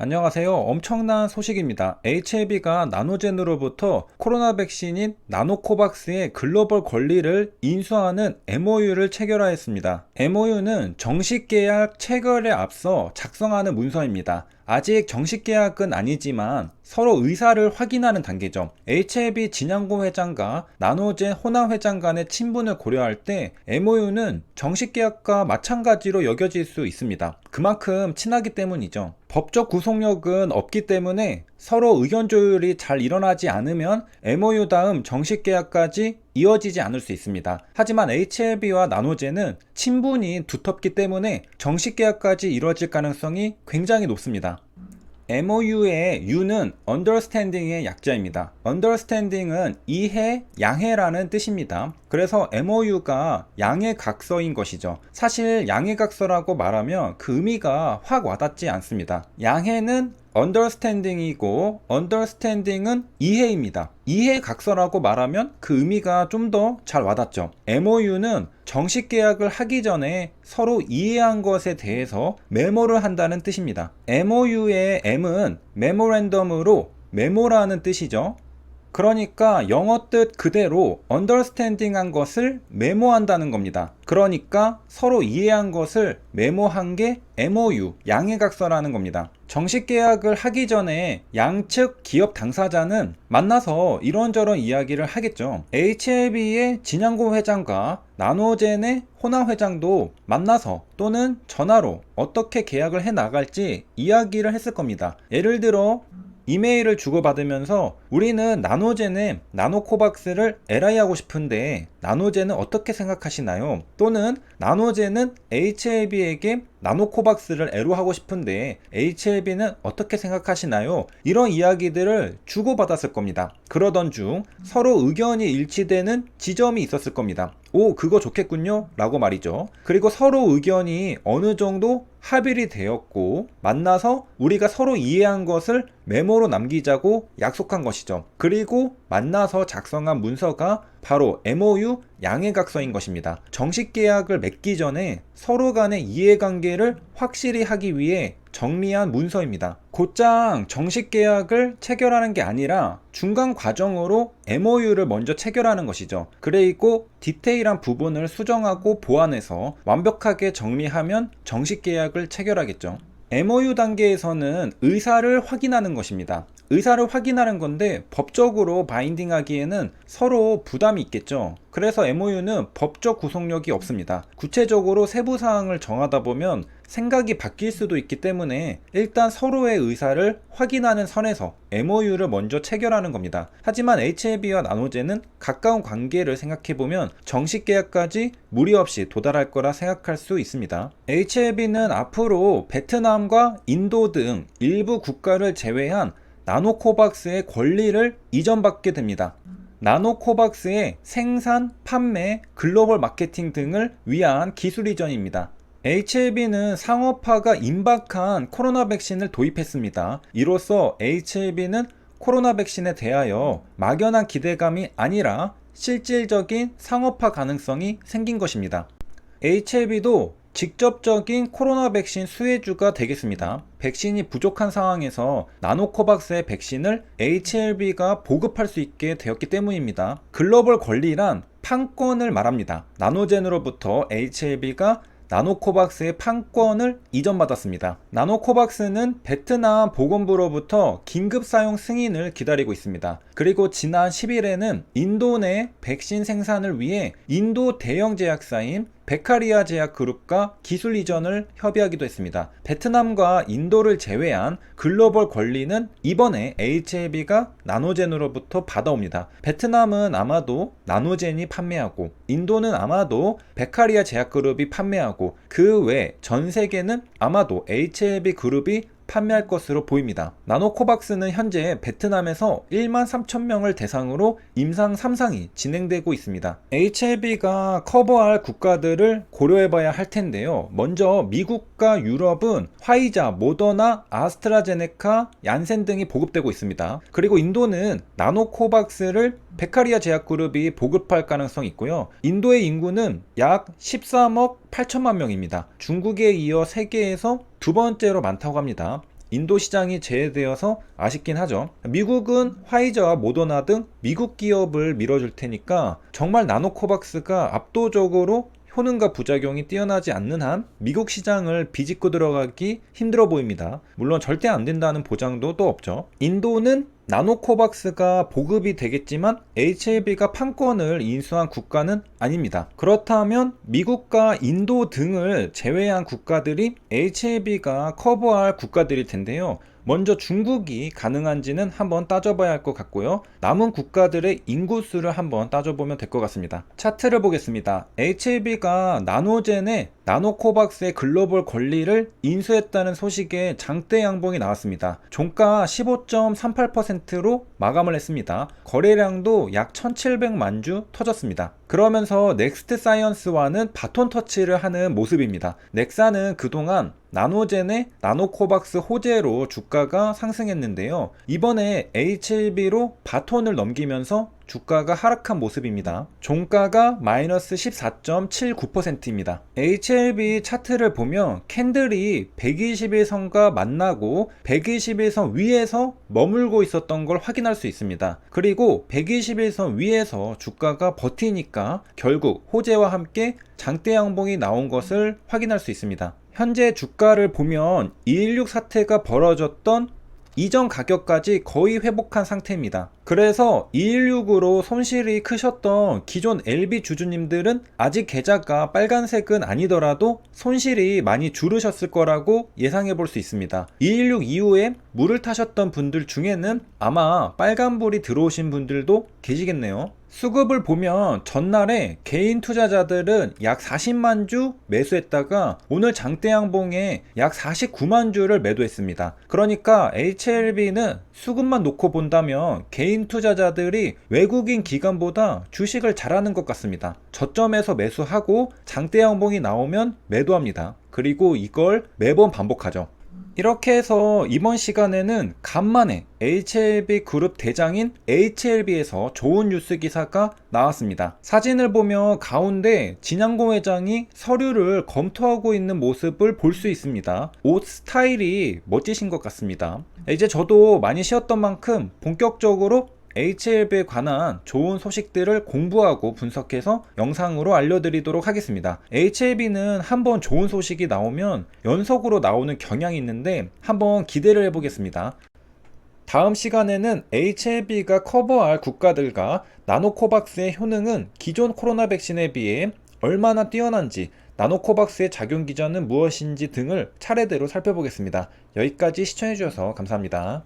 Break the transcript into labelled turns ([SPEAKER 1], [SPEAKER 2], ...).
[SPEAKER 1] 안녕하세요. 엄청난 소식입니다. HLB가 나노젠으로부터 코로나 백신인 나노코박스의 글로벌 권리를 인수하는 MOU를 체결하였습니다. MOU는 정식 계약 체결에 앞서 작성하는 문서입니다. 아직 정식 계약은 아니지만 서로 의사를 확인하는 단계죠. HLB 진양고 회장과 나노젠 호남 회장 간의 친분을 고려할 때 MOU는 정식 계약과 마찬가지로 여겨질 수 있습니다. 그만큼 친하기 때문이죠. 법적 구속력은 없기 때문에 서로 의견 조율이 잘 일어나지 않으면 MOU 다음 정식 계약까지 이어지지 않을 수 있습니다. 하지만 HLB와 나노젠은 친분이 두텁기 때문에 정식 계약까지 이루어질 가능성이 굉장히 높습니다. MOU의 U는 Understanding의 약자입니다. Understanding은 이해, 양해라는 뜻입니다. 그래서 MOU가 양해각서인 것이죠. 사실 양해각서라고 말하면 그 의미가 확 와닿지 않습니다. 양해는 understanding이고 understanding은 이해입니다. 이해각서라고 말하면 그 의미가 좀 더 잘 와닿죠. MOU는 정식 계약을 하기 전에 서로 이해한 것에 대해서 메모를 한다는 뜻입니다. MOU의 M은 메모랜덤으로 메모라는 뜻이죠. 그러니까 영어 뜻 그대로 understanding 한 것을 메모한다는 겁니다. 그러니까 서로 이해한 것을 메모한 게 MOU, 양해각서라는 겁니다. 정식 계약을 하기 전에 양측 기업 당사자는 만나서 이런저런 이야기를 하겠죠. HLB의 진양고 회장과 나노젠의 호남 회장도 만나서 또는 전화로 어떻게 계약을 해 나갈지 이야기를 했을 겁니다. 예를 들어 이메일을 주고받으면서 우리는 나노젠에 나노코박스를 LI하고 싶은데 나노젠은 어떻게 생각하시나요? 또는 나노젠은 HLB에게 나노코박스를 L하고 싶은데 HLB는 어떻게 생각하시나요? 이런 이야기들을 주고받았을 겁니다. 그러던 중 서로 의견이 일치되는 지점이 있었을 겁니다. 오, 그거 좋겠군요 라고 말이죠. 그리고 서로 의견이 어느 정도 합일이 되었고 만나서 우리가 서로 이해한 것을 메모로 남기자고 약속한 것이죠. 그리고 만나서 작성한 문서가 바로 MOU 양해각서인 것입니다. 정식 계약을 맺기 전에 서로 간의 이해관계를 확실히 하기 위해 정리한 문서입니다. 곧장 정식 계약을 체결하는 게 아니라 중간 과정으로 MOU를 먼저 체결하는 것이죠. 그리고 디테일한 부분을 수정하고 보완해서 완벽하게 정리하면 정식 계약을 체결하겠죠. MOU 단계에서는 의사를 확인하는 것입니다. 의사를 확인하는 건데 법적으로 바인딩하기에는 서로 부담이 있겠죠. 그래서 MOU는 법적 구속력이 없습니다. 구체적으로 세부 사항을 정하다 보면 생각이 바뀔 수도 있기 때문에 일단 서로의 의사를 확인하는 선에서 MOU를 먼저 체결하는 겁니다. 하지만 HLB와 나노젠은 가까운 관계를 생각해보면 정식 계약까지 무리 없이 도달할 거라 생각할 수 있습니다. HLB는 앞으로 베트남과 인도 등 일부 국가를 제외한 나노코박스의 권리를 이전받게 됩니다. 나노코박스의 생산, 판매, 글로벌 마케팅 등을 위한 기술 이전입니다. HLB는 상업화가 임박한 코로나 백신을 도입했습니다. 이로써 HLB는 코로나 백신에 대하여 막연한 기대감이 아니라 실질적인 상업화 가능성이 생긴 것입니다. HLB도 직접적인 코로나 백신 수혜주가 되겠습니다. 백신이 부족한 상황에서 나노코박스의 백신을 HLB가 보급할 수 있게 되었기 때문입니다. 글로벌 권리란 판권을 말합니다. 나노젠으로부터 HLB가 나노코박스의 판권을 이전받았습니다. 나노코박스는 베트남 보건부로부터 긴급 사용 승인을 기다리고 있습니다. 그리고 지난 10일에는 인도 내 백신 생산을 위해 인도 대형 제약사인 베카리아 제약그룹과 기술 이전을 협의하기도 했습니다. 베트남과 인도를 제외한 글로벌 권리는 이번에 HLB가 나노젠으로부터 받아옵니다. 베트남은 아마도 나노젠이 판매하고 인도는 아마도 베카리아 제약그룹이 판매하고 그 외 전 세계는 아마도 HLB 그룹이 판매할 것으로 보입니다. 나노코박스는 현재 베트남에서 1만 3천 명을 대상으로 임상 3상이 진행되고 있습니다. HLB가 커버할 국가들을 고려해봐야 할 텐데요. 먼저 미국과 유럽은 화이자, 모더나, 아스트라제네카, 얀센 등이 보급되고 있습니다. 그리고 인도는 나노코박스를 베카리아 제약그룹이 보급할 가능성이 있고요. 인도의 인구는 약 13억 8천만 명입니다. 중국에 이어 세계에서 두 번째로 많다고 합니다. 인도 시장이 제외되어서 아쉽긴 하죠. 미국은 화이자와 모더나 등 미국 기업을 밀어줄 테니까 정말 나노코박스가 압도적으로 효능과 부작용이 뛰어나지 않는 한 미국 시장을 비집고 들어가기 힘들어 보입니다. 물론 절대 안 된다는 보장도 또 없죠. 인도는 나노코박스가 보급이 되겠지만 HLB가 판권을 인수한 국가는 아닙니다. 그렇다면 미국과 인도 등을 제외한 국가들이 HLB가 커버할 국가들일 텐데요. 먼저 중국이 가능한지는 한번 따져봐야 할 것 같고요. 남은 국가들의 인구수를 한번 따져보면 될 것 같습니다. 차트를 보겠습니다. HLB가 나노젠의 나노코박스의 글로벌 권리를 인수했다는 소식에 장대 양봉이 나왔습니다. 종가 15.38%로 마감을 했습니다. 거래량도 약 1700만 주 터졌습니다. 그러면서 넥스트 사이언스와는 바톤 터치를 하는 모습입니다. 넥사는 그동안 나노젠의 나노코박스 호재로 주가가 상승했는데요. 이번에 HLB로 바톤을 넘기면서 주가가 하락한 모습입니다. 종가가 마이너스 14.79%입니다. HLB 차트를 보면 캔들이 121선과 만나고 121선 위에서 머물고 있었던 걸 확인할 수 있습니다. 그리고 121선 위에서 주가가 버티니까 결국 호재와 함께 장대 양봉이 나온 것을 확인할 수 있습니다. 현재 주가를 보면 216 사태가 벌어졌던 이전 가격까지 거의 회복한 상태입니다. 그래서 216으로 손실이 크셨던 기존 LB 주주님들은 아직 계좌가 빨간색은 아니더라도 손실이 많이 줄으셨을 거라고 예상해 볼 수 있습니다. 216 이후에 물을 타셨던 분들 중에는 아마 빨간불이 들어오신 분들도 계시겠네요. 수급을 보면 전날에 개인 투자자들은 약 40만 주 매수했다가 오늘 장대 양봉에 약 49만 주를 매도했습니다. 그러니까 HLB는 수급만 놓고 본다면 개인 투자자들이 외국인 기관보다 주식을 잘하는 것 같습니다. 저점에서 매수하고 장대 양봉이 나오면 매도합니다. 그리고 이걸 매번 반복하죠. 이렇게 해서 이번 시간에는 간만에 HLB 그룹 대장인 HLB에서 좋은 뉴스 기사가 나왔습니다. 사진을 보면 가운데 진양공 회장이 서류를 검토하고 있는 모습을 볼 수 있습니다. 옷 스타일이 멋지신 것 같습니다. 이제 저도 많이 쉬었던 만큼 본격적으로 HLB에 관한 좋은 소식들을 공부하고 분석해서 영상으로 알려드리도록 하겠습니다. HLB는 한번 좋은 소식이 나오면 연속으로 나오는 경향이 있는데 한번 기대를 해보겠습니다. 다음 시간에는 HLB가 커버할 국가들과 나노코박스의 효능은 기존 코로나 백신에 비해 얼마나 뛰어난지, 나노코박스의 작용 기전은 무엇인지 등을 차례대로 살펴보겠습니다. 여기까지 시청해주셔서 감사합니다.